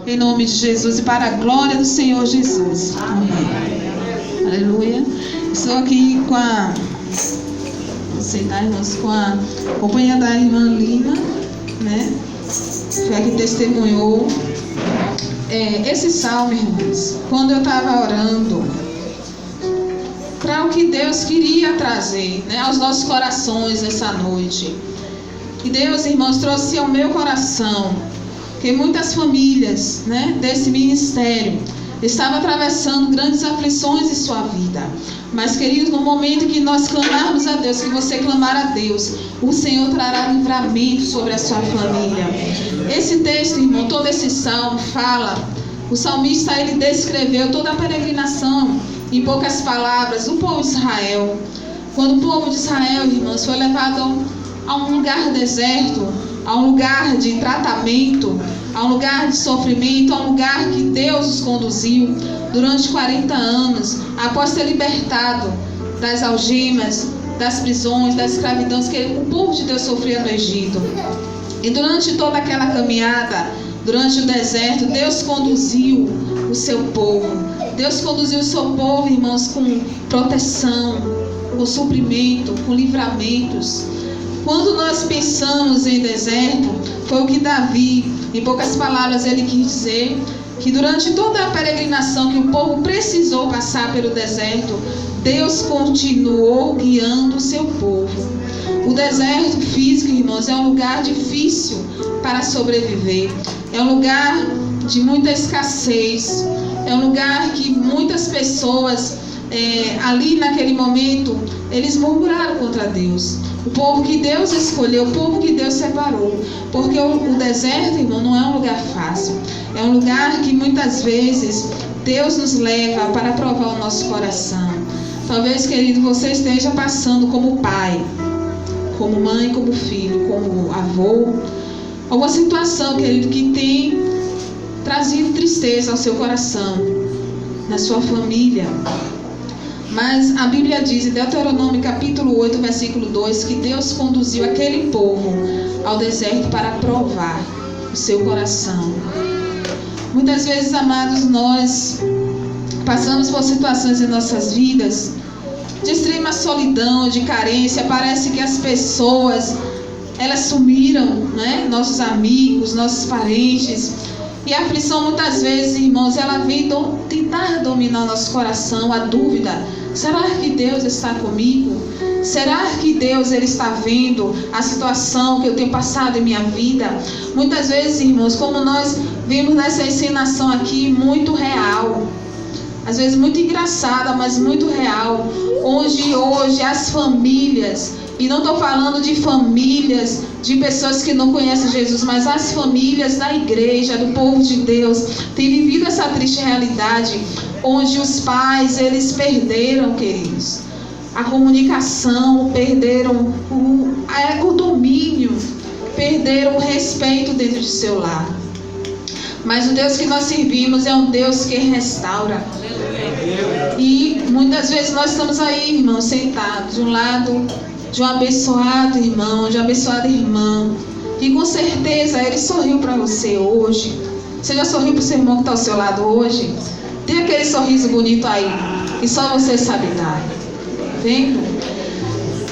Em nome de Jesus e para a glória do Senhor Jesus. Amém. Aleluia. Estou aqui com a companhia da irmã Lima, né? Foi a que testemunhou esse salmo, irmãos. Quando eu estava orando para o que Deus queria trazer, né, aos nossos corações nessa noite. E Deus, irmãos, trouxe ao meu coração que muitas famílias, né, desse ministério estavam atravessando grandes aflições em sua vida. Mas, queridos, no momento que nós clamarmos a Deus, que você clamar a Deus, o Senhor trará livramento sobre a sua família. Esse texto, irmão, todo esse salmo fala, o salmista, ele descreveu toda a peregrinação, em poucas palavras, do povo de Israel. Quando o povo de Israel, irmãos, foi levado a um lugar deserto, a um lugar de tratamento, a um lugar de sofrimento, a um lugar que Deus os conduziu durante 40 anos, após ter libertado das algemas, das prisões, da escravidão que o povo de Deus sofria no Egito. E durante toda aquela caminhada, durante o deserto, Deus conduziu o seu povo. Deus conduziu o seu povo, irmãos, com proteção, com suprimento, com livramentos. Quando nós pensamos em deserto, foi o que Davi, em poucas palavras, ele quis dizer que durante toda a peregrinação que o povo precisou passar pelo deserto, Deus continuou guiando o seu povo. O deserto físico, irmãos, é um lugar difícil para sobreviver. É um lugar de muita escassez. É um lugar que muitas pessoas, ali naquele momento, eles murmuraram contra Deus. O povo que Deus escolheu, o povo que Deus separou. Porque o deserto, irmão, não é um lugar fácil. É um lugar que muitas vezes Deus nos leva para provar o nosso coração. Talvez, querido, você esteja passando como pai, como mãe, como filho, como avô, alguma situação, querido, que tem trazido tristeza ao seu coração, na sua família. Mas a Bíblia diz em Deuteronômio capítulo 8, versículo 2, que Deus conduziu aquele povo ao deserto para provar o seu coração. Muitas vezes, amados, nós passamos por situações em nossas vidas de extrema solidão, de carência. Parece que as pessoas, elas sumiram, né? Nossos amigos, nossos parentes. E a aflição, muitas vezes, irmãos, ela vem tentar dominar o nosso coração, a dúvida. Será que Deus está comigo? Será que Deus, ele está vendo a situação que eu tenho passado em minha vida? Muitas vezes, irmãos, como nós vimos nessa encenação aqui, muito real. Às vezes muito engraçada, mas muito real. Onde hoje as famílias, e não estou falando de famílias, de pessoas que não conhecem Jesus, mas as famílias da igreja, do povo de Deus, têm vivido essa triste realidade, onde os pais, eles perderam, queridos, a comunicação, perderam o domínio, perderam o respeito dentro de seu lar. Mas o Deus que nós servimos é um Deus que restaura. E muitas vezes nós estamos aí, irmãos, sentados de um lado de um abençoado irmão, de uma abençoada irmã, que com certeza ele sorriu para você hoje. Você já sorriu para o seu irmão que está ao seu lado hoje? Tem aquele sorriso bonito aí, que só você sabe dar. Vendo?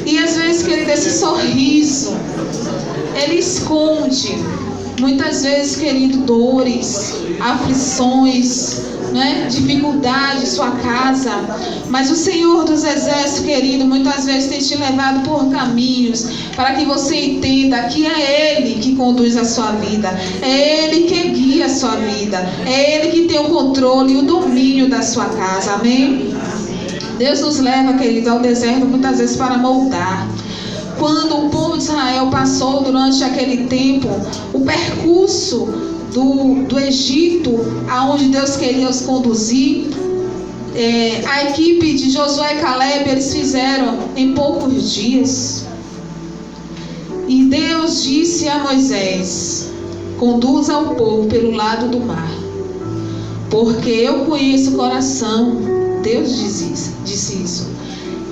E às vezes, querido, esse sorriso, ele esconde, muitas vezes, querido, dores, aflições, né? Dificuldade em sua casa. Mas o Senhor dos Exércitos, querido, muitas vezes tem te levado por caminhos para que você entenda que é Ele que conduz a sua vida, é Ele que guia a sua vida, é Ele que tem o controle e o domínio da sua casa. Amém? Deus nos leva, querido, ao deserto muitas vezes para moldar. Quando o povo de Israel passou durante aquele tempo o percurso do Egito, aonde Deus queria os conduzir, a equipe de Josué e Caleb, eles fizeram em poucos dias. E Deus disse a Moisés: conduza o povo pelo lado do mar, porque eu conheço o coração. Deus disse isso.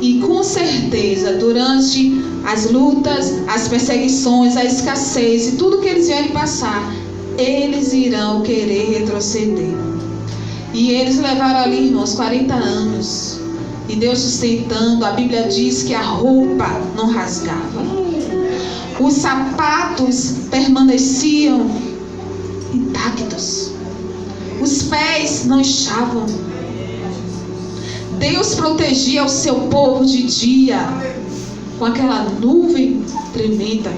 E com certeza, durante as lutas, as perseguições, a escassez e tudo que eles vierem passar, eles irão querer retroceder. E eles levaram ali, irmãos, 40 anos. E Deus sustentando. A Bíblia diz que a roupa não rasgava. Os sapatos permaneciam intactos. Os pés não inchavam. Deus protegia o seu povo de dia com aquela nuvem tremenda.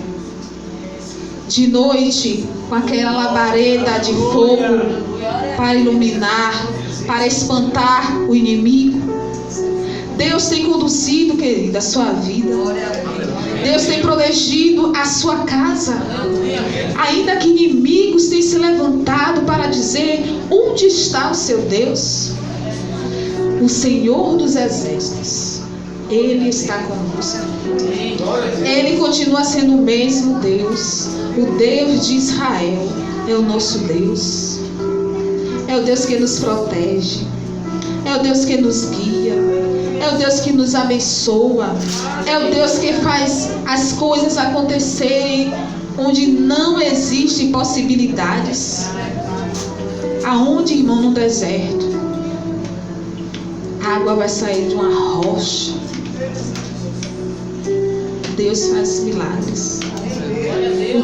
De noite, com aquela labareda de fogo para iluminar, para espantar o inimigo. Deus tem conduzido, querida, a sua vida. Deus tem protegido a sua casa. Ainda que inimigos tenham se levantado para dizer: onde está o seu Deus? O Senhor dos Exércitos, Ele está conosco. Ele continua sendo o mesmo Deus. O Deus de Israel é o nosso Deus. É o Deus que nos protege. É o Deus que nos guia. É o Deus que nos abençoa. É o Deus que faz as coisas acontecerem onde não existem possibilidades. Aonde, irmão, no deserto, a água vai sair de uma rocha. Deus faz milagres.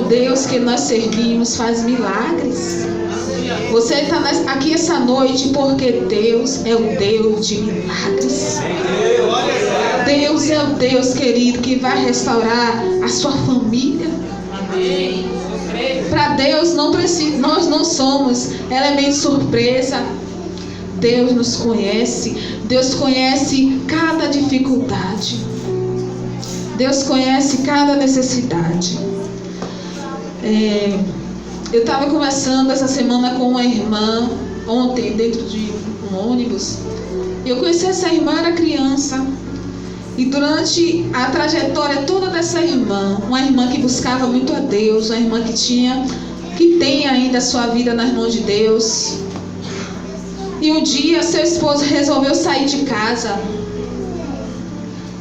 O Deus que nós servimos faz milagres. Você está aqui essa noite porque Deus é o Deus de milagres. Deus é o Deus, querido, que vai restaurar a sua família. Para Deus não precisa, nós não somos elemento surpresa. Deus nos conhece. Deus conhece cada dificuldade. Deus conhece cada necessidade. Eu estava conversando essa semana com uma irmã, ontem, dentro de um ônibus. Eu conheci essa irmã, era criança. E durante a trajetória toda dessa irmã, uma irmã que buscava muito a Deus, uma irmã que tem ainda a sua vida nas mãos de Deus. E um dia seu esposo resolveu sair de casa.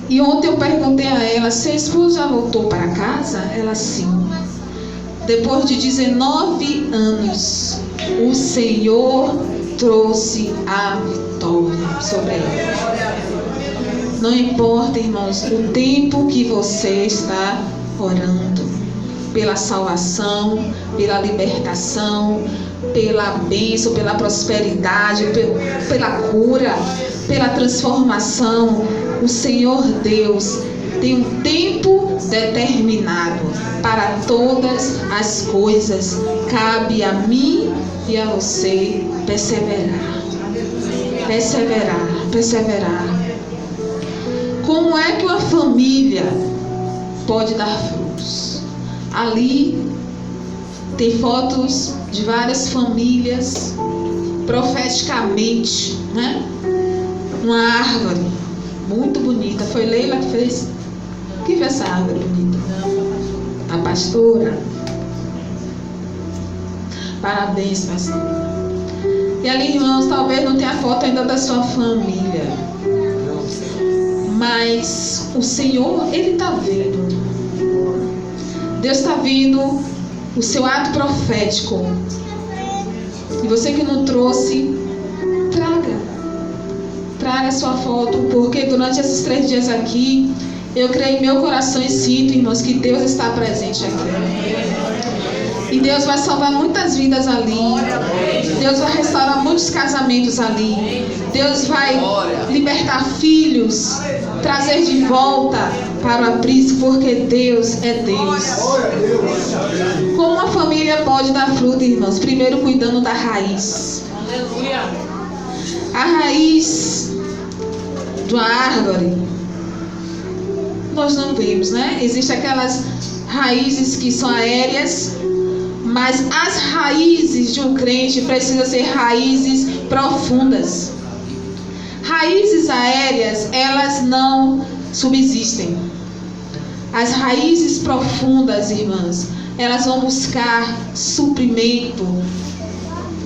E ontem eu perguntei a ela: seu esposo já voltou para casa? Ela: sim. Depois de 19 anos, o Senhor trouxe a vitória sobre ela. Não importa, irmãos, o tempo que você está orando pela salvação, pela libertação, pela bênção, pela prosperidade, pela cura, pela transformação. O Senhor Deus tem um tempo determinado para todas as coisas. Cabe a mim e a você perseverar. Perseverar, perseverar. Como é que uma família pode dar frutos? Ali tem fotos de várias famílias, profeticamente, né? Uma árvore muito bonita. Foi Leila que fez. Quem fez essa árvore bonita? A pastora. Parabéns, pastora. E ali, irmãos, talvez não tenha foto ainda da sua família, mas o Senhor, Ele está vendo. Deus está vendo o seu ato profético. E você que não trouxe, traga a sua foto, porque durante esses 3 dias aqui, eu creio em meu coração e sinto, irmãos, que Deus está presente aqui. E Deus vai salvar muitas vidas ali. Deus vai restaurar muitos casamentos ali. Deus vai libertar filhos, trazer de volta para o aprisco, porque Deus é Deus. Como uma família pode dar fruto, irmãos? Primeiro, cuidando da raiz. A raiz de uma árvore nós não vemos, né? Existem aquelas raízes que são aéreas, mas as raízes de um crente precisam ser raízes profundas. Raízes aéreas, elas não subsistem. As raízes profundas, irmãs, elas vão buscar suprimento,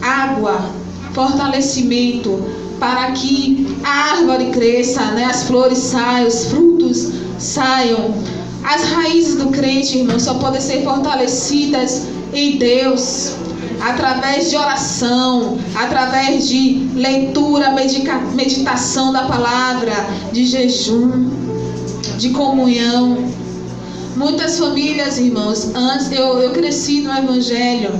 água, fortalecimento, para que a árvore cresça, né? As flores saiam, os frutos saiam. As raízes do crente, irmãos, só podem ser fortalecidas em Deus. através de oração, através de leitura, meditação da palavra, de jejum, de comunhão. Muitas famílias, irmãos, antes eu cresci no Evangelho.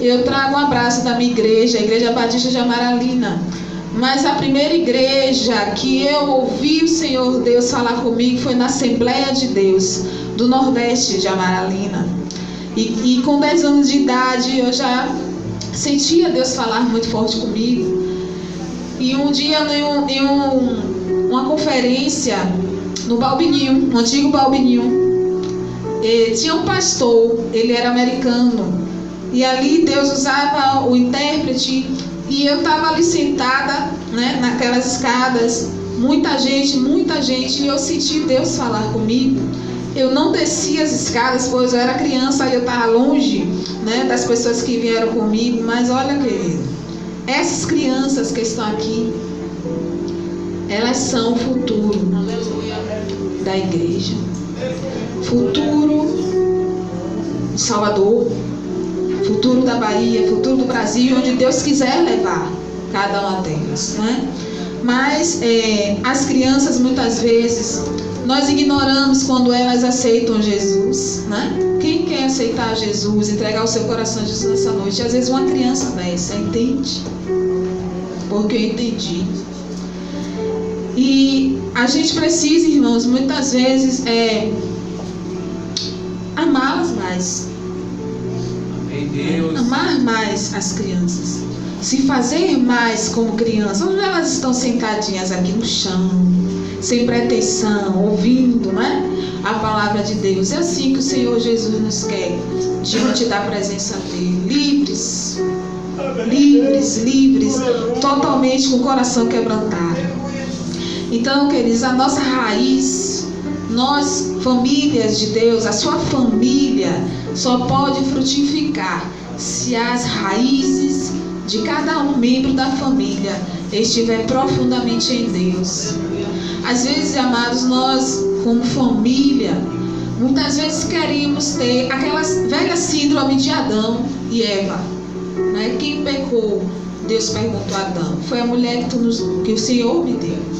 Eu trago um abraço da minha igreja, a Igreja Batista de Amaralina. Mas a primeira igreja que eu ouvi o Senhor Deus falar comigo foi na Assembleia de Deus, do Nordeste de Amaralina. E com 10 anos de idade eu já sentia Deus falar muito forte comigo. E um dia em uma conferência no Balbininho, no antigo Balbininho, tinha um pastor, ele era americano. E ali Deus usava o intérprete. E eu estava ali sentada, né, naquelas escadas, muita gente, e eu senti Deus falar comigo. Eu não descia as escadas, pois eu era criança e eu estava longe, né, das pessoas que vieram comigo. Mas olha, querido, essas crianças que estão aqui, elas são o futuro da igreja, futuro de Salvador, futuro da Bahia, futuro do Brasil, onde Deus quiser levar cada uma delas, né? Mas as crianças, muitas vezes, nós ignoramos quando elas aceitam Jesus, né? Quem quer aceitar Jesus, entregar o seu coração a Jesus nessa noite? Às vezes uma criança dessa entende, porque eu entendi. E a gente precisa, irmãos, muitas vezes amá-las mais. Deus. Amar mais as crianças, se fazer mais como crianças. Onde elas estão sentadinhas aqui no chão, sem pretensão, ouvindo, né, a palavra de Deus. É assim que o Senhor Jesus nos quer, diante da presença dele, livres, totalmente com o coração quebrantado. Então, queridos, a nossa raiz, nós, famílias de Deus, a sua família só pode frutificar se as raízes de cada um membro da família estiver profundamente em Deus. Às vezes, amados, nós, como família, muitas vezes queremos ter aquela velha síndrome de Adão e Eva, né? Quem pecou? Deus perguntou a Adão. Foi a mulher que o Senhor me deu.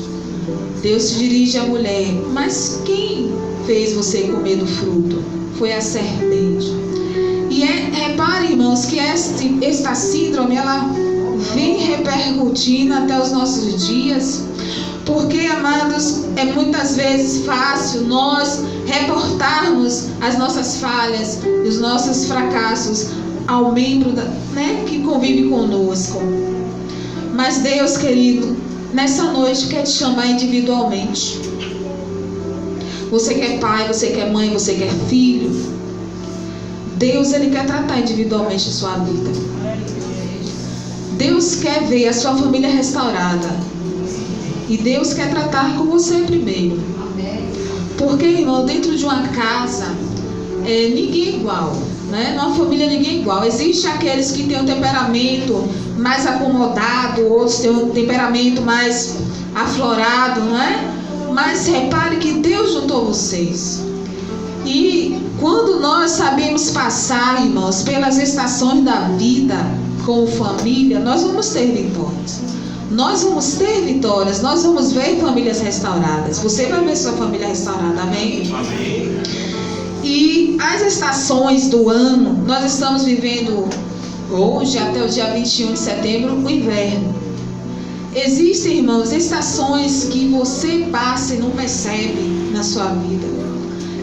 Deus se dirige à mulher: mas quem fez você comer do fruto? Foi a serpente. E repare, irmãos, que esta síndrome, ela vem repercutindo até os nossos dias, porque, amados, é muitas vezes fácil nós reportarmos as nossas falhas e os nossos fracassos ao membro que convive conosco. Mas Deus, querido, nessa noite quer te chamar individualmente. Você que é pai, você que é mãe, você que é filho, Deus, Ele quer tratar individualmente a sua vida. Deus quer ver a sua família restaurada. E Deus quer tratar com você primeiro. Porque, irmão, dentro de uma casa, ninguém é igual, né? Numa família ninguém é igual. Existem aqueles que têm um temperamento mais acomodado, outros têm um temperamento mais aflorado, não é? Mas repare que Deus juntou vocês. E quando nós sabemos passar, irmãos, pelas estações da vida como família, nós vamos ter vitórias. Nós vamos ter vitórias, nós vamos ver famílias restauradas. Você vai ver sua família restaurada, amém? Amém. E as estações do ano, nós estamos vivendo hoje, até o dia 21 de setembro, o inverno. Existem, irmãos, estações que você passa e não percebe na sua vida.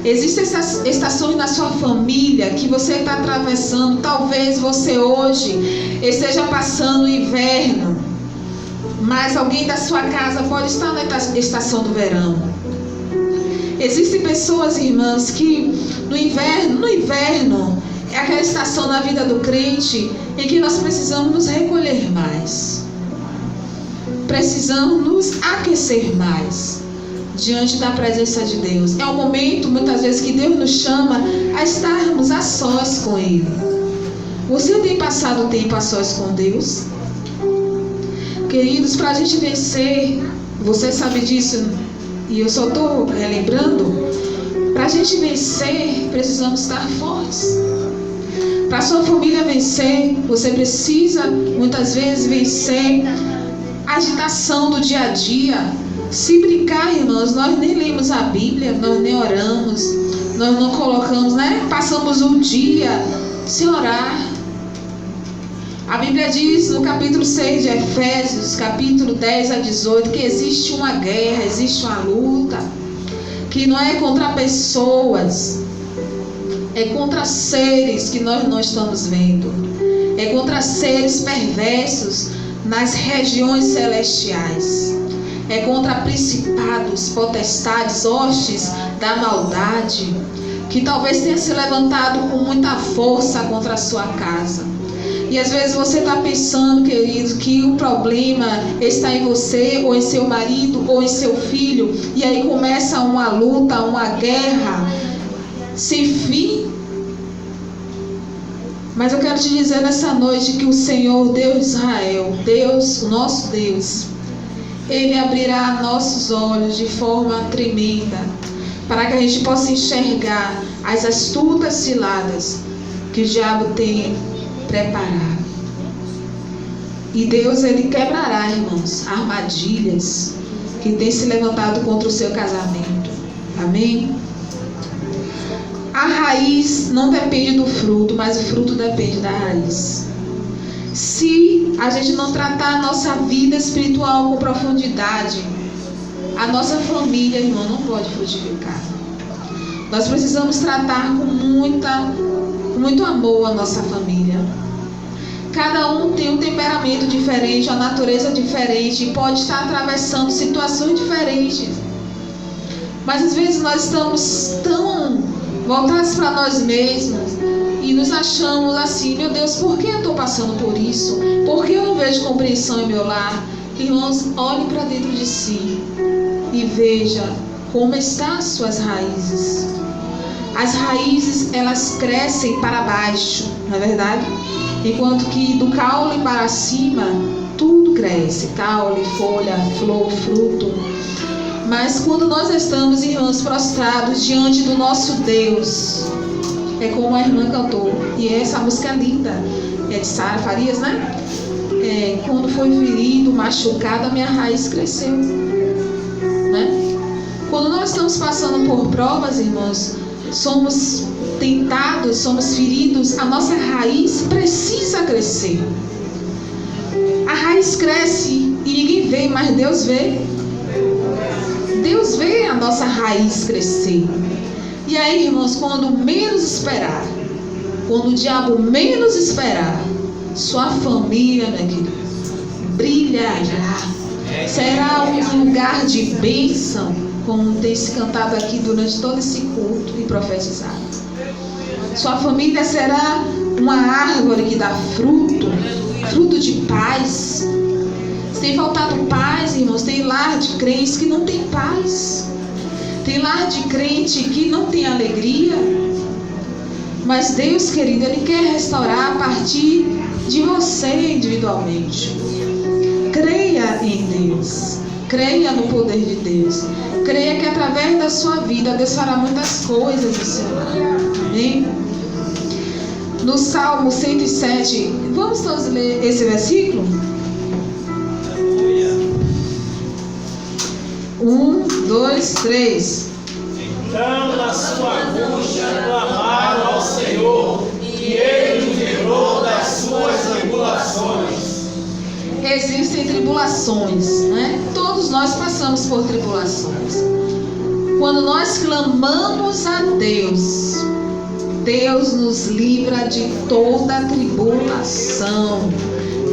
Existem estações na sua família que você está atravessando. Talvez você hoje esteja passando o inverno, mas alguém da sua casa pode estar na estação do verão. Existem pessoas, irmãs, que no inverno é aquela estação na vida do crente em que nós precisamos nos recolher mais. Precisamos nos aquecer mais diante da presença de Deus. É um momento, muitas vezes, que Deus nos chama a estarmos a sós com Ele. Você tem passado tempo a sós com Deus? Queridos, para a gente vencer, você sabe disso, e eu só estou relembrando, para a gente vencer, precisamos estar fortes. Para sua família vencer, você precisa muitas vezes vencer a agitação do dia a dia. Se brincar, irmãos, nós nem lemos a Bíblia, nós nem oramos, nós não colocamos, passamos o dia sem orar. A Bíblia diz no capítulo 6 de Efésios, capítulo 10 a 18, que existe uma guerra, existe uma luta, que não é contra pessoas, é contra seres que nós não estamos vendo, é contra seres perversos nas regiões celestiais, é contra principados, potestades, hostes da maldade, que talvez tenha se levantado com muita força contra a sua casa. E às vezes você está pensando, querido, que o problema está em você, ou em seu marido, ou em seu filho, e aí começa uma luta, uma guerra sem fim. Mas eu quero te dizer nessa noite que o Senhor, Deus de Israel, Deus, o nosso Deus, Ele abrirá nossos olhos de forma tremenda, para que a gente possa enxergar as astutas ciladas que o diabo tem preparado. E Deus, Ele quebrará, irmãos, armadilhas que tem se levantado contra o seu casamento. Amém? A raiz não depende do fruto, mas o fruto depende da raiz. Se a gente não tratar a nossa vida espiritual com profundidade, a nossa família, irmão, não pode frutificar. Nós precisamos tratar com muito amor a nossa família. Cada um tem um temperamento diferente, uma natureza diferente, e pode estar atravessando situações diferentes. Mas às vezes nós estamos tão voltados para nós mesmos e nos achamos assim: meu Deus, por que eu estou passando por isso? Por que eu não vejo compreensão em meu lar? Irmãos, olhe para dentro de si e veja como estão as suas raízes. As raízes, elas crescem para baixo, não é verdade? Enquanto que do caule para cima, tudo cresce: caule, folha, flor, fruto. Mas quando nós estamos, irmãos, prostrados diante do nosso Deus, é como a irmã cantou, e essa música é linda, é de Sara Farias, quando foi ferido, machucado, a minha raiz cresceu, Quando nós estamos passando por provas, irmãos, somos tentados, somos feridos, a nossa raiz precisa crescer. A raiz cresce e ninguém vê, mas Deus vê. Deus vê a nossa raiz crescer. E aí, irmãos, quando menos esperar, quando o diabo menos esperar, sua família, minha querida, brilhará. Será um lugar de bênção, como tem se cantado aqui durante todo esse culto e profetizado. Sua família será uma árvore que dá fruto, fruto de paz. Se tem faltado paz, irmãos, tem lar de crentes que não tem paz. Tem lar de crente que não tem alegria. Mas Deus, querido, Ele quer restaurar a partir de você individualmente. Creia em Deus. Creia no poder de Deus. Creia que através da sua vida Deus fará muitas coisas no seu lar. Amém? No Salmo 107, vamos todos ler esse versículo? 1, 2, 3. Então, na sua angústia, clamaram ao Senhor, e Ele os livrou das suas tribulações. Existem tribulações, Todos nós passamos por tribulações. Quando nós clamamos a Deus, Deus nos livra de toda tribulação.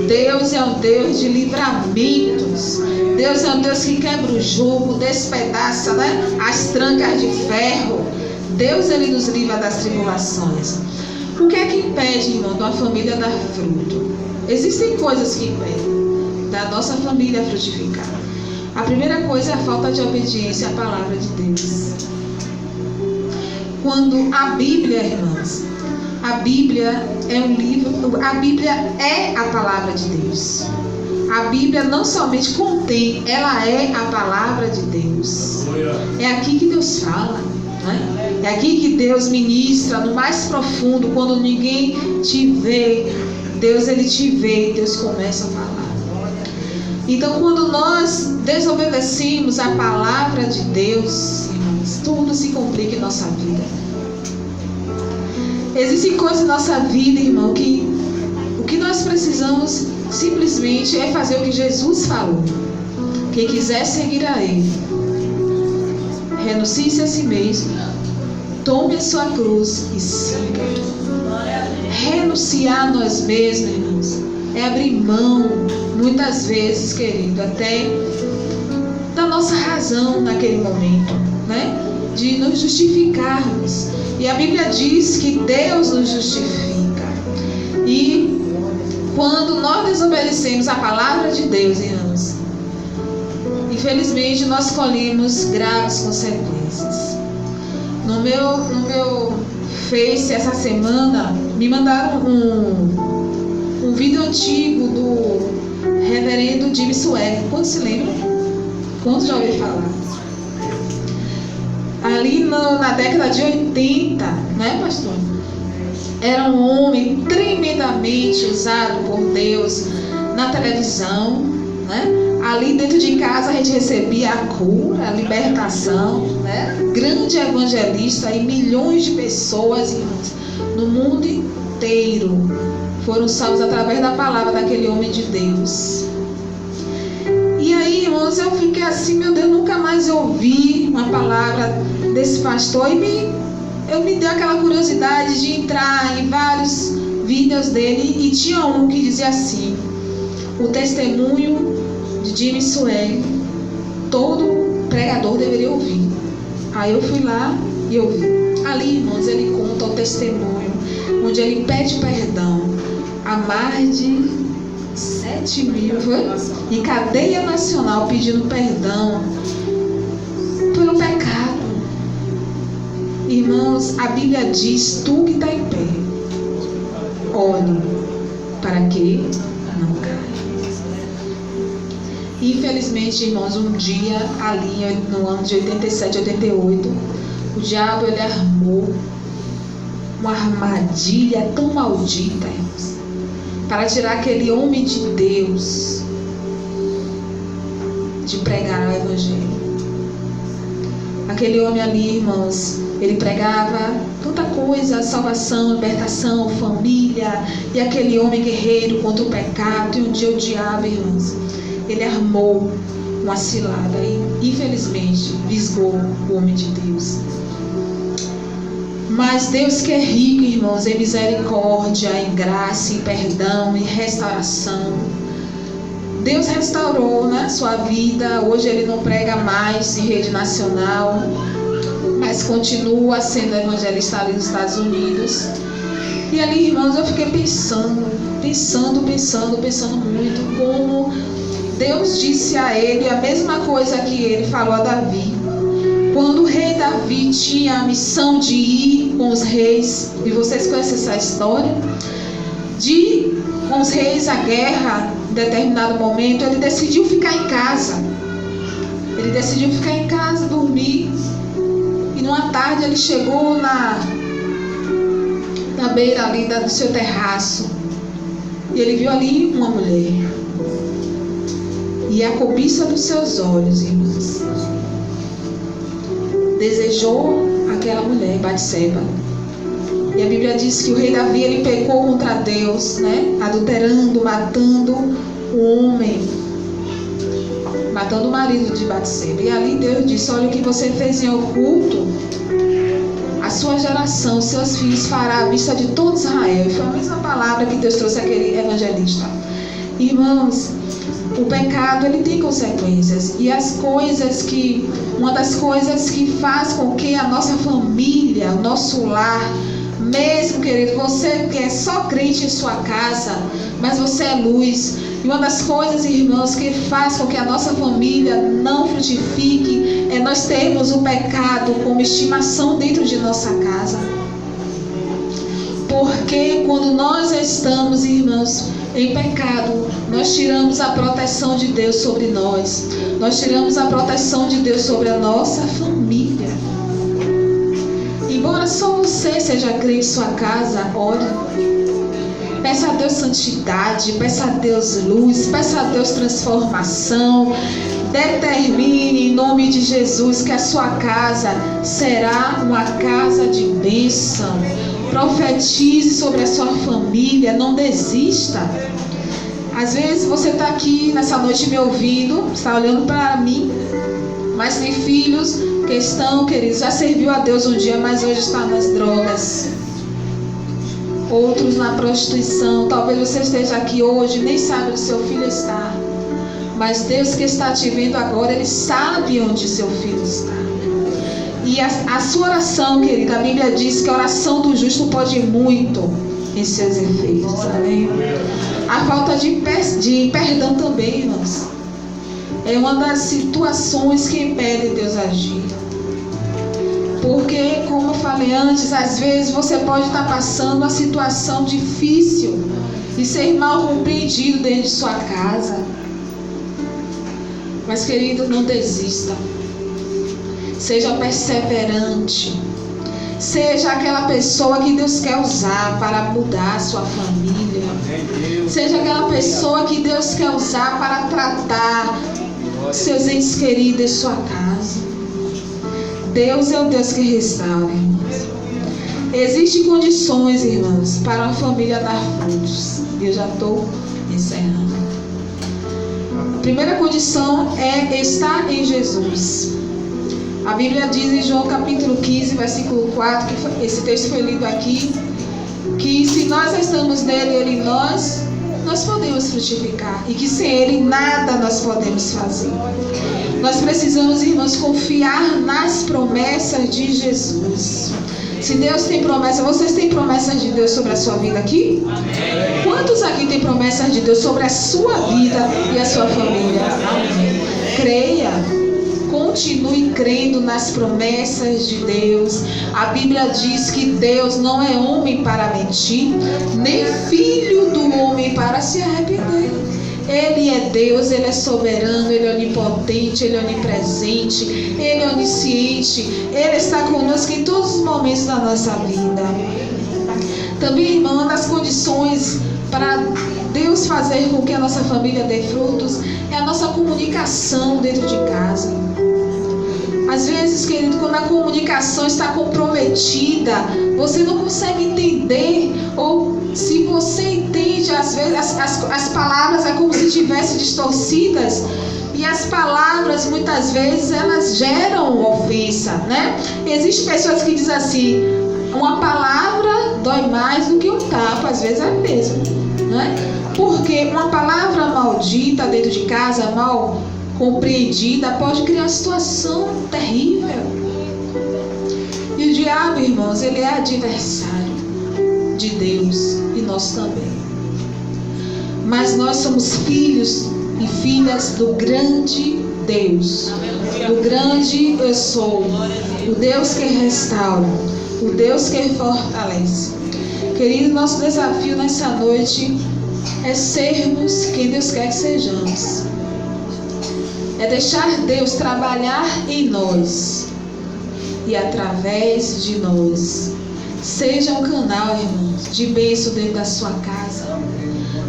Deus é um Deus de livramentos. Deus é um Deus que quebra o jugo, despedaça, as trancas de ferro. Deus, Ele nos livra das tribulações. O que é que impede, irmão, da família dar fruto? Existem coisas que impedem da nossa família frutificar. A primeira coisa é a falta de obediência à palavra de Deus. Quando a Bíblia, irmãos, a Bíblia é um livro, a Bíblia é a palavra de Deus. A Bíblia não somente contém, ela é a palavra de Deus. É aqui que Deus fala. Né? É aqui que Deus ministra no mais profundo, quando ninguém te vê. Deus, ele te vê e Deus começa a falar. Então, quando nós desobedecemos a palavra de Deus, irmãos, tudo se complica em nossa vida. Existem coisas em nossa vida, irmão, que o que nós precisamos simplesmente é fazer o que Jesus falou. Quem quiser seguir a Ele, renuncie-se a si mesmo, tome a sua cruz e siga. Renunciar a nós mesmos, irmãos, é abrir mão, muitas vezes, querido, até da nossa razão naquele momento, né? De nos justificarmos. E a Bíblia diz que Deus nos justifica. E quando nós desobedecemos a palavra de Deus, irmãos, infelizmente nós colhemos graves consequências. No meu Face essa semana me mandaram um vídeo antigo do reverendo Jimmy Swaggart. Quantos se lembram? Quantos já ouviram falar? Ali na década de 80, né, pastor? Era um homem tremendamente usado por Deus na televisão, né? Ali dentro de casa a gente recebia a cura, a libertação, né? Grande evangelista, e milhões de pessoas, irmãos, no mundo inteiro foram salvos através da palavra daquele homem de Deus. E aí, irmãos, eu fiquei assim, meu Deus, nunca mais ouvi uma palavra desse pastor. E eu me dei aquela curiosidade de entrar em vários vídeos dele, e tinha um que dizia assim: o testemunho de Jimmy Swaggart, todo pregador deveria ouvir. Aí eu fui lá e ouvi. Ali, irmãos, ele conta o testemunho, onde ele pede perdão a mais de 7 mil, em cadeia nacional, pedindo perdão pelo pecado. Irmãos, a Bíblia diz: tu que está em pé, olhe para que não caia. Infelizmente, irmãos, um dia ali no ano de 87, 88, o diabo, ele armou uma armadilha tão maldita, irmãos, para tirar aquele homem de Deus de pregar o evangelho. Aquele homem ali, irmãos, ele pregava tanta coisa: salvação, libertação, família, e aquele homem guerreiro contra o pecado. E um dia o diabo, irmãos, ele armou uma cilada e infelizmente visgou o homem de Deus. Mas Deus, que é rico, irmãos, em misericórdia, em graça, em perdão, em restauração, Deus restaurou, né, sua vida. Hoje ele não prega mais em rede nacional, mas continua sendo evangelista ali nos Estados Unidos. E ali, irmãos, eu fiquei pensando muito como Deus disse a ele a mesma coisa que ele falou a Davi. Quando o rei Davi tinha a missão de ir com os reis, e vocês conhecem essa história, de ir com os reis à guerra, em determinado momento, ele decidiu ficar em casa. Ele decidiu ficar em casa, dormir. E numa tarde ele chegou na beira ali do seu terraço, e ele viu ali uma mulher. E a cobiça dos seus olhos, irmãos, desejou aquela mulher, Batseba. E a Bíblia diz que o rei Davi, ele pecou contra Deus, né? Adulterando, matando o homem, matando o marido de Batseba. E ali Deus disse: olha, o que você fez em oculto, a sua geração, seus filhos fará à vista de todo Israel. E foi a mesma palavra que Deus trouxe àquele evangelista. Irmãos, o pecado, ele tem consequências. E uma das coisas que faz com que a nossa família, o nosso lar, mesmo, querido, você que é só crente em sua casa, mas você é luz. E uma das coisas, irmãos, que faz com que a nossa família não frutifique é nós termos o pecado como estimação dentro de nossa casa. Porque quando nós estamos, irmãos, em pecado, nós tiramos a proteção de Deus sobre nós. Nós tiramos a proteção de Deus sobre a nossa família. Não só você seja crente em sua casa, ore. Peça a Deus santidade, peça a Deus luz, peça a Deus transformação. Determine em nome de Jesus que a sua casa será uma casa de bênção. Profetize sobre a sua família, não desista. Às vezes você está aqui nessa noite me ouvindo, está olhando para mim, mas tem filhos que estão, queridos, já serviu a Deus um dia, mas hoje está nas drogas. Outros na prostituição. Talvez você esteja aqui hoje, nem sabe onde seu filho está. Mas Deus que está te vendo agora, Ele sabe onde seu filho está. E a sua oração, querida, a Bíblia diz que a oração do justo pode muito em seus efeitos. Amém? A falta de perdão também, irmãos, é uma das situações que impede Deus agir. Porque, como eu falei antes, às vezes você pode estar passando uma situação difícil e ser mal compreendido dentro de sua casa. Mas, querido, não desista. Seja perseverante. Seja aquela pessoa que Deus quer usar para mudar a sua família. Seja aquela pessoa que Deus quer usar para tratar seus entes queridos em sua casa. Deus é o Deus que restaura, irmãos. Existem condições, irmãos, para uma família dar frutos. Eu já estou encerrando. A primeira condição é estar em Jesus. A Bíblia diz em João capítulo 15, versículo 4, que esse texto foi lido aqui, que se nós estamos nele, ele em nós podemos frutificar. E que sem ele nada nós podemos fazer. Nós precisamos, irmãos, confiar nas promessas de Jesus. Se Deus tem promessa, vocês têm promessas de Deus sobre a sua vida aqui? Amém. Quantos aqui têm promessas de Deus sobre a sua vida e a sua família? Amém. Creia. Continue crendo nas promessas de Deus. A Bíblia diz que Deus não é homem para mentir, nem filho do homem para se arrepender. Ele é Deus, Ele é soberano, Ele é onipotente, Ele é onipresente, Ele é onisciente. Ele está conosco em todos os momentos da nossa vida. Também, irmã, uma das condições para Deus fazer com que a nossa família dê frutos é a nossa comunicação dentro de casa. Às vezes, querido, quando a comunicação está comprometida, você não consegue entender, ou se você entende, às vezes as palavras é como se estivessem distorcidas, e as palavras muitas vezes elas geram ofensa, né? Existem pessoas que dizem assim: uma palavra dói mais do que um tapa, às vezes é mesmo, né? Porque uma palavra maldita dentro de casa, mal compreendida, pode criar uma situação terrível. E o diabo, irmãos, ele é adversário de Deus, e nós também. Mas nós somos filhos e filhas do grande Deus, do grande eu sou, o Deus que restaura, o Deus que fortalece. Querido, nosso desafio nessa noite é sermos quem Deus quer que sejamos. É deixar Deus trabalhar em nós e através de nós. Seja um canal, irmãos, de bênção dentro da sua casa.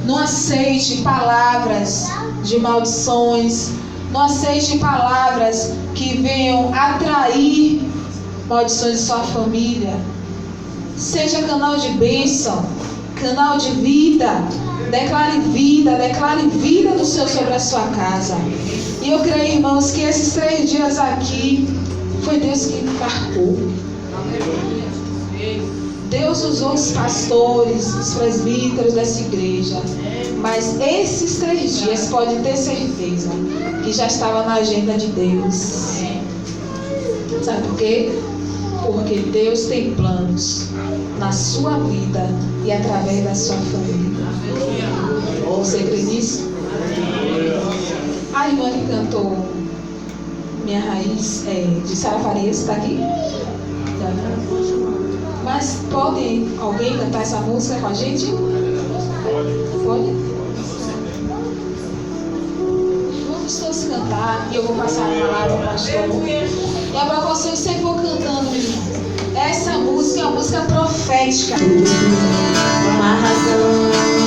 Não aceite palavras de maldições. Não aceite palavras que venham atrair maldições em sua família. Seja canal de bênção, canal de vida. Declare vida do Senhor sobre a sua casa. E eu creio, irmãos, que esses 3 dias aqui foi Deus que marcou. Deus usou os pastores, os presbíteros dessa igreja. Mas esses 3 dias, pode ter certeza, que já estava na agenda de Deus. Sabe por quê? Porque Deus tem planos na sua vida e através da sua família. Você crê nisso? A irmã que cantou Minha Raiz, de Sara Farias, está aqui? Mas pode alguém cantar essa música com a gente? Pode? Vamos todos cantar e eu vou passar a palavra ao pastor. E agora vocês sempre vão cantando, irmão. Essa música é uma música profética. Uma razão